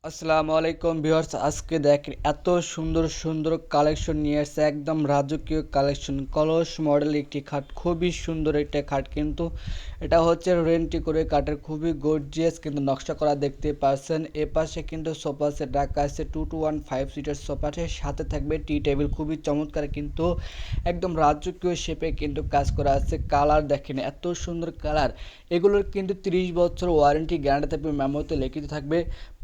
আসসালামু আলাইকুম ভিউয়ার্স, আজকে দেখেন এত সুন্দর সুন্দর কালেকশন নিয়ে আসছে, একদম রাজকীয় কালেকশন। কলস মডেল একটি খাট, খুবই সুন্দর একটা খাট, কিন্তু এটা হচ্ছে রেন্টি করে কাঠের, খুবই গর্জিয়াস কিন্তু নকশা করা দেখতে পাচ্ছেন। এ পাশে কিন্তু সোফা সেট রাখা আছে, 2 to 1 5 সিটার সোফা সেট, সাথে থাকবে টি টেবিল, খুবই চমৎকার কিন্তু একদম রাজকীয় শেপে কিন্তু কাজ করা আছে। কালার দেখেন এত সুন্দর কালার, এগুলোর কিন্তু 30 বছর ওয়ারেন্টি গ্যারান্টি থাকবে, মেমোতে লিখিত থাকবে।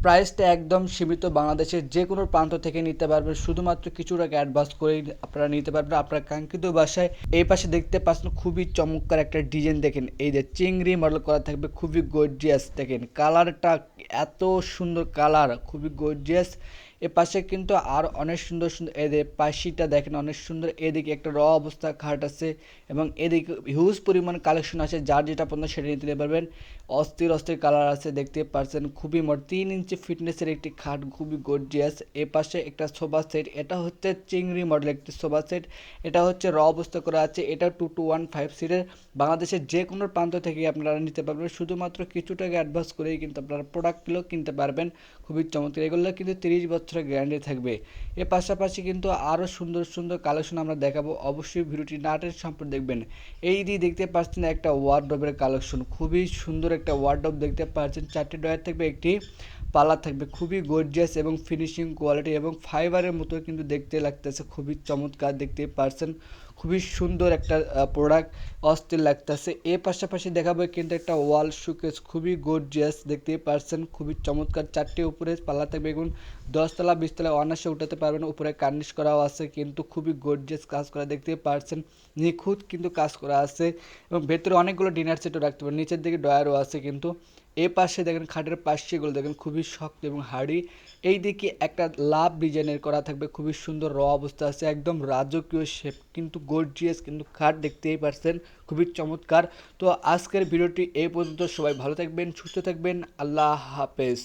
প্রাইসটা একদম সীমিত, বাংলাদেশের যে কোনো প্রান্ত থেকে নিতে পারবেন, শুধুমাত্র কিছু টাকা অ্যাডভান্স করেই আপনারা নিতে পারবেন আপনার কাঙ্ক্ষিত বাসায়। এই পাশে দেখতে পাচ্ছেন খুবই চমৎকার একটা ডিজাইন, দেখেন এই যে চিংড়ি মডেল করা থাকবে, খুবই গর্জিয়াস। দেখেন কালারটা এত সুন্দর, কালার খুবই গর্জিয়াস। এ পাশে কিন্তু আর অনেক সুন্দর সুন্দর, এদের পাশিটা দেখেন অনেক সুন্দর। এদিকে একটা অবস্থা খাট আছে এবং এদিকে হিউজ পরিমাণ কালেকশন আছে, যার যেটা পছন্দ সেটা নিতে পারবেন। অস্থির অস্থির কালার আছে দেখতে পাচ্ছেন, খুবই 3 ইঞ্চি ফিটনেসের একটি খাট, খুবই গর্জিয়াস। এ পাশে একটা সোফা সেট, এটা হচ্ছে চিংড়ি মডেল একটি সোফা সেট, এটা হচ্ছে অবস্থা করা আছে। এটা 2 to 1 5 সিটের, বাংলাদেশের যে কোনো প্রান্ত থেকে আপনারা নিতে পারবেন, শুধুমাত্র কিছু টাকা অ্যাডভান্স করেই কিন্তু আপনারা প্রোডাক্টগুলো কিনতে পারবেন। খুবই চমৎকার, এগুলো কিন্তু 30 বছরের গ্যারান্টি থাকবে। এর পাশাপাশি কিন্তু আরও সুন্দর সুন্দর কালেকশন আমরা দেখাবো, অবশ্যই ভিডিওটি না টেনে সম্পূর্ণ দেখবেন। এই দিয়ে দেখতে পাচ্ছেন একটা ওয়ার্ডরোবের কালেকশন, খুবই সুন্দর একটা ওয়ার্ডরোব দেখতে পাচ্ছেন, 4টি ডয়ার থাকবে, একটি পাল্লা থাকবে, খুবই গর্জিয়াস এবং ফিনিশিং কোয়ালিটি এবং ফাইবারের মতো কিন্তু দেখতে লাগতেছে, খুবই চমৎকার দেখতে পাচ্ছেন। খুবই সুন্দর একটা প্রোডাক্ট, অস্থির লাগতেছে। এর পাশাপাশি দেখাবো কিন্তু একটা ওয়াল শোকেস, খুবই গর্জিয়াস দেখতেই পারছেন, খুবই চমৎকার। 4টি উপরে পাল্লা থাকবে, এখন 10 তলা 20 তলা অনায়াসে উঠাতে পারবেন, উপরে কার্নিশ করাও আছে, কিন্তু খুবই গর্জিয়াস কাজ করা দেখতেই পারছেন, নিখুঁত কিন্তু কাজ করা আছে। এবং ভেতরে অনেকগুলো ডিনার সেটও রাখতে পারেন, নিচের দিকে ডয়ারও আছে কিন্তু। এ পাশে দেখেন খাটের পাশেগুলো দেখেন খুবই শক্ত এবং হার্ডি। এই দিকে একটা লাভ ডিজাইনের করা থাকবে, খুবই সুন্দর অবস্থা আছে, একদম রাজকীয় শেপ কিন্তু গর্জিয়াস কিন্তু খাট দেখতেই পারছেন, খুবই চমৎকার। তো আজকের ভিডিওটি এই পর্যন্ত, সবাই ভালো থাকবেন, সুস্থ থাকবেন, আল্লাহ হাফেজ।